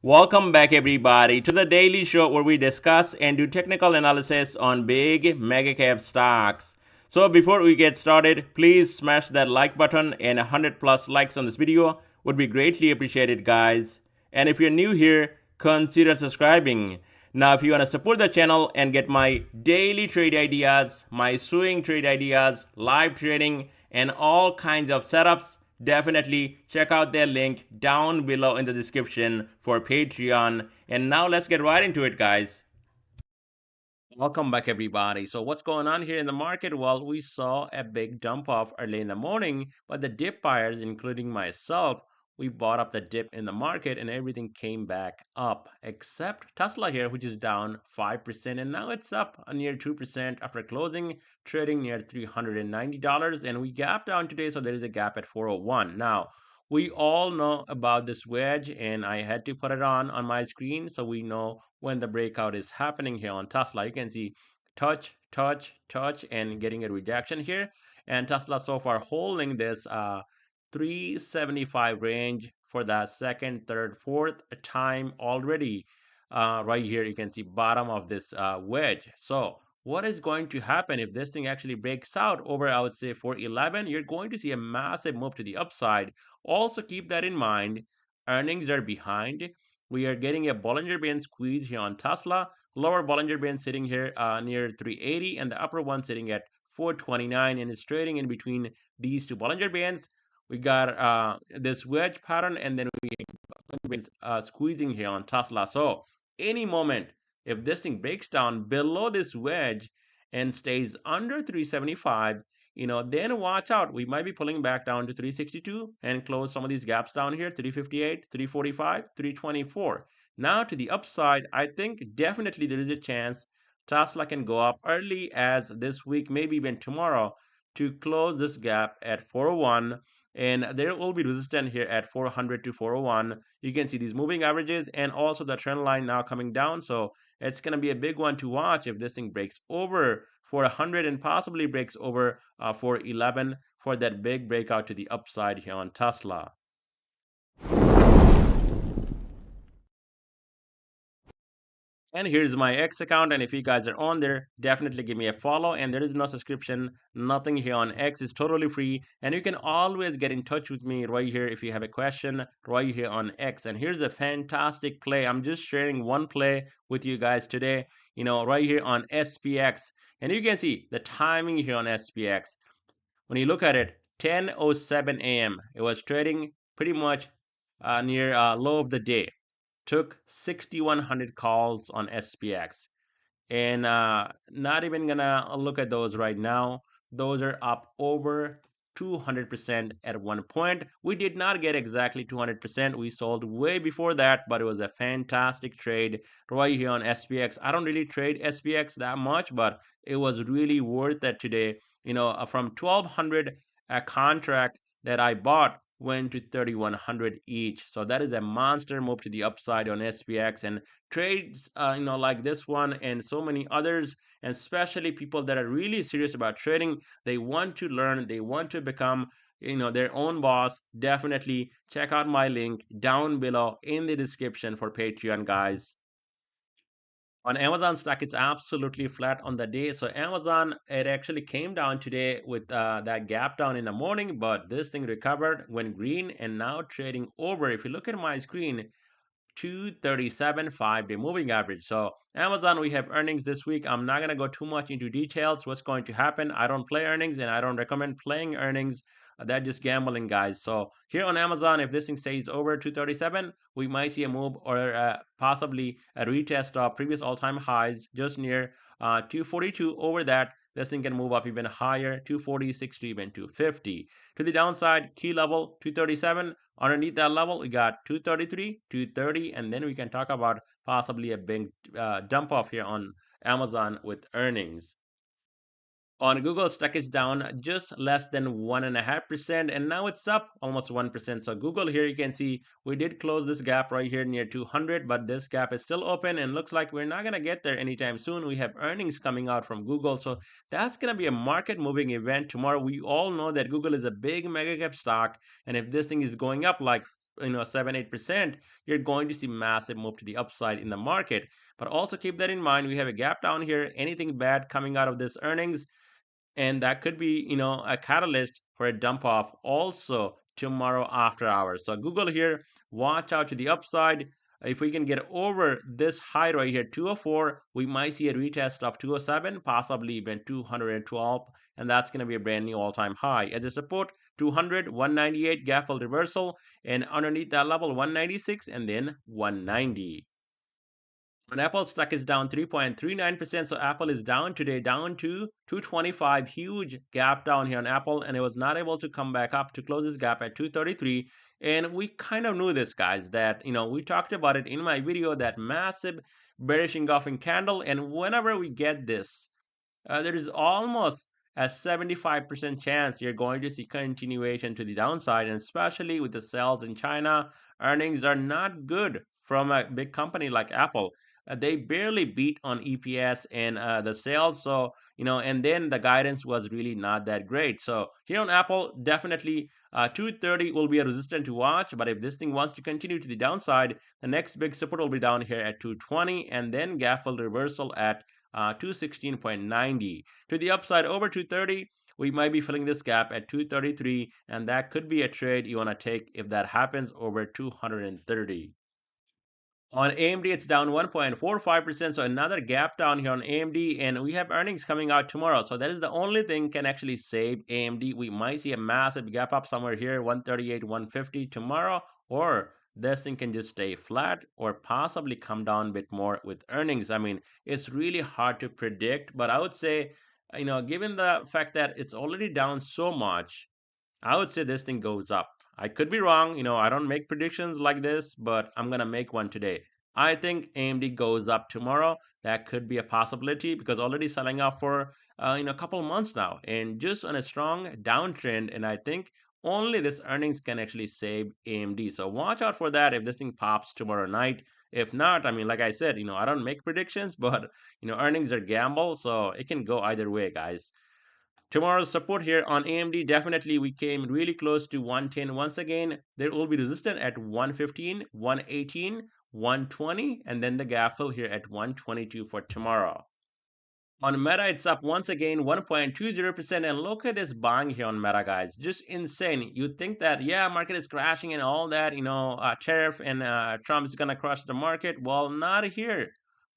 Welcome back, everybody, to the daily show where we discuss and do technical analysis on big mega cap stocks. So, before we get started, please smash that like button, and 100 plus likes on this video would be greatly appreciated, guys. And if you're new here, consider subscribing. Now, if you want to support the channel and get my daily trade ideas, my swing trade ideas, live trading, and all kinds of setups, definitely check out their link down below in the description for Patreon. And now let's get right into it, guys. Welcome back, everybody. So, what's going on here in the market? Well, we saw a big dump off early in the morning, but the dip buyers, including myself, we bought up the dip in the market and everything came back up, except Tesla here, which is down 5%, and now it's up near 2% after closing, trading near $390. And we gapped down today, so there is a gap at 401. Now, we all know about this wedge, and I had to put it on my screen so we know when the breakout is happening here on Tesla. You can see touch, touch, touch, and getting a rejection here. And Tesla so far holding this 375 range for the second, third, fourth time already. Right here, you can see bottom of this wedge. So what is going to happen if this thing actually breaks out over, I would say, 411? You're going to see a massive move to the upside. Also keep that in mind. Earnings are behind. We are getting a Bollinger Band squeeze here on Tesla. Lower Bollinger Band sitting here near 380, and the upper one sitting at 429, and it's trading in between these two Bollinger Bands. We got this wedge pattern, and then we been squeezing here on Tesla. So any moment, if this thing breaks down below this wedge and stays under 375, then watch out. We might be pulling back down to 362 and close some of these gaps down here, 358, 345, 324. Now to the upside, I think definitely there is a chance Tesla can go up early as this week, maybe even tomorrow, to close this gap at 401, and there will be resistance here at 400 to 401. You can see these moving averages and also the trend line now coming down. So it's going to be a big one to watch if this thing breaks over 400 and possibly breaks over 411 for that big breakout to the upside here on Tesla. And here's my X account. And if you guys are on there, definitely give me a follow. And there is no subscription, nothing here on X is totally free. And you can always get in touch with me right here if you have a question right here on X. And here's a fantastic play. I'm just sharing one play with you guys today, right here on SPX. And you can see the timing here on SPX. When you look at it, 10:07 a.m. It was trading pretty much near low of the day. Took 6,100 calls on SPX, and not even gonna look at those right now. Those are up over 200% at one point. We did not get exactly 200%. We sold way before that, but it was a fantastic trade right here on SPX. I don't really trade SPX that much, but it was really worth it today. From 1,200 a contract that I bought went to 3,100 each. So that is a monster move to the upside on SPX, and trades like this one and so many others, and especially people that are really serious about trading, they want to learn, they want to become their own boss. Definitely check out my link down below in the description for Patreon, guys. On Amazon stock, it's absolutely flat on the day. So Amazon, it actually came down today with that gap down in the morning, but this thing recovered, went green, and now trading over. If you look at my screen, 237 5-day moving average. So Amazon, we have earnings this week. I'm not going to go too much into details what's going to happen. I don't play earnings and I don't recommend playing earnings. That's just gambling, guys. So here on Amazon, if this thing stays over 237, we might see a move or possibly a retest of previous all-time highs just near 242. Over that, this thing can move up even higher, 246 to even 250. To the downside, key level 237. Underneath that level, we got 233, 230, and then we can talk about possibly a big dump off here on Amazon with earnings. On Google, stock is down just less than 1.5%, and now it's up almost 1%. So Google here, you can see we did close this gap right here near 200, but this gap is still open and looks like we're not going to get there anytime soon. We have earnings coming out from Google, so that's going to be a market moving event tomorrow. We all know that Google is a big mega cap stock, and if this thing is going up like 7-8%, you're going to see massive move to the upside in the market. But also keep that in mind, we have a gap down here. Anything bad coming out of this earnings, and that could be a catalyst for a dump off also tomorrow after hours. So Google here, watch out to the upside. If we can get over this high right here, 204, we might see a retest of 207, possibly even 212, and that's going to be a brand new all-time high. As a support, 200, 198 gap fill reversal, and underneath that level, 196, and then 190. And Apple stock is down 3.39%. So Apple is down today, down to 225. Huge gap down here on Apple, and it was not able to come back up to close this gap at 233. And we kind of knew this, guys, that we talked about it in my video, that massive bearish engulfing candle. And whenever we get this, there is almost a 75% chance you're going to see continuation to the downside, and especially with the sales in China, earnings are not good from a big company like Apple. They barely beat on EPS and the sales, so and then the guidance was really not that great. So here on Apple, definitely 230 will be a resistance to watch, but if this thing wants to continue to the downside, the next big support will be down here at 220, and then gap fill reversal at 216.90. To the upside over 230, we might be filling this gap at 233, and that could be a trade you want to take if that happens over 230. On AMD, it's down 1.45%, so another gap down here on AMD, and we have earnings coming out tomorrow. So that is the only thing can actually save AMD. We might see a massive gap up somewhere here, 138, 150 tomorrow, or this thing can just stay flat or possibly come down a bit more with earnings. I mean, it's really hard to predict, but I would say, given the fact that it's already down so much, I would say this thing goes up. I could be wrong. I don't make predictions like this, but I'm going to make one today. I think AMD goes up tomorrow. That could be a possibility because already selling off for a couple months now and just on a strong downtrend. And I think only this earnings can actually save AMD. So watch out for that if this thing pops tomorrow night. If not, I mean, like I said, I don't make predictions, but earnings are gamble, so it can go either way, guys. Tomorrow's support here on AMD, definitely we came really close to 110 once again. There will be resistance at 115, 118, 120, and then the gap fill here at 122 for tomorrow. On Meta, it's up once again 1.20%. And look at this buying here on Meta, guys. Just insane. You'd think that, yeah, market is crashing and all that, tariff and Trump is going to crush the market. Well, not here.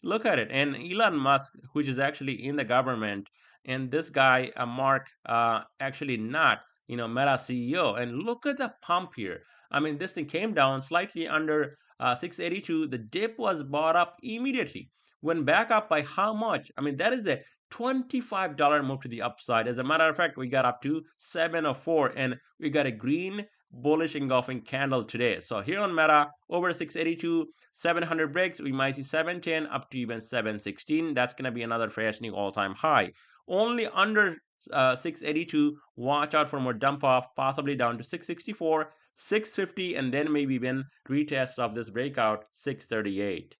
Look at it. And Elon Musk, which is actually in the government, and this guy, Mark, actually not, Meta CEO. And look at the pump here. I mean, this thing came down slightly under 682. The dip was bought up immediately, went back up by how much? I mean, that is a $25 move to the upside. As a matter of fact, we got up to 704 and we got a green bullish engulfing candle today. So here on Meta, over 682, 700 breaks, we might see 710 up to even 716. That's going to be another fresh new all-time high. Only under 682, watch out for more dump off, possibly down to 664, 650, and then maybe even retest of this breakout 638.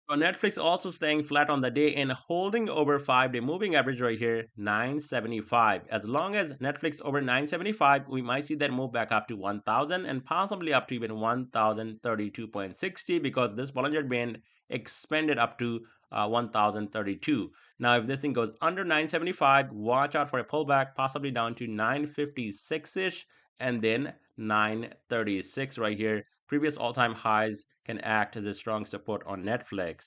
So Netflix also staying flat on the day and holding over 5-day moving average right here, 975. As long as Netflix over 975, we might see that move back up to 1000 and possibly up to even 1032.60 because this Bollinger Band expanded up to 1032. Now, if this thing goes under 975, watch out for a pullback, possibly down to 956-ish and then 936 right here. Previous all-time highs can act as a strong support on Netflix.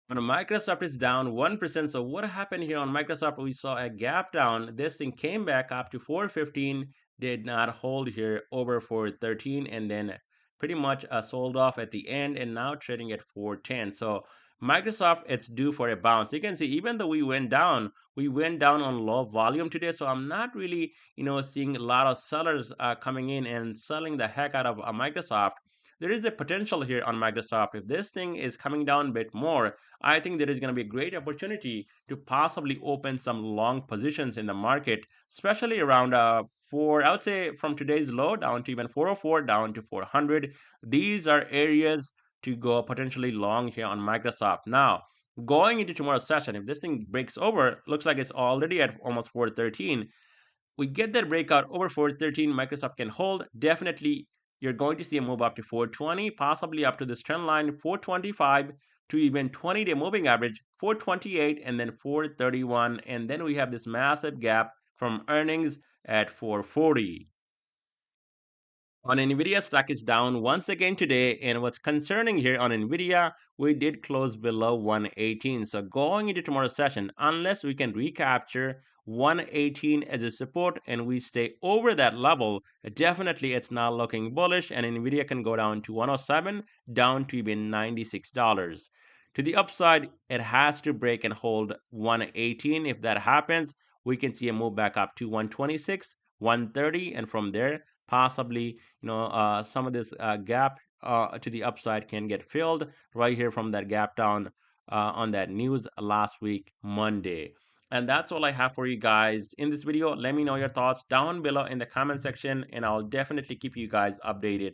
When Microsoft is down 1%, so what happened here on Microsoft? We saw a gap down. This thing came back up to 415, did not hold here over 413, and then pretty much sold off at the end and now trading at 410. So Microsoft, it's due for a bounce. You can see even though we went down on low volume today. So I'm not really, seeing a lot of sellers coming in and selling the heck out of Microsoft. There is a potential here on Microsoft. If this thing is coming down a bit more, I think there is going to be a great opportunity to possibly open some long positions in the market, especially around I would say from today's low down to even 404 down to 400. These are areas to go potentially long here on Microsoft. Now, going into tomorrow's session, if this thing breaks over, looks like it's already at almost 413. we get that breakout over 413, Microsoft can hold. Definitely, you're going to see a move up to 420, possibly up to this trend line 425 to even 20-day moving average 428 and then 431. And then we have this massive gap from earnings at 440. On Nvidia, stock is down once again today, and what's concerning here on Nvidia, we did close below 118. So going into tomorrow's session, unless we can recapture 118 as a support and we stay over that level, definitely it's not looking bullish, and Nvidia can go down to 107, down to even $96. To the upside, it has to break and hold 118. If that happens, we can see a move back up to 126, 130, and from there possibly some of this gap to the upside can get filled right here from that gap down on that news last week Monday. And that's all I have for you guys in this video. Let me know your thoughts down below in the comment section, and I'll definitely keep you guys updated.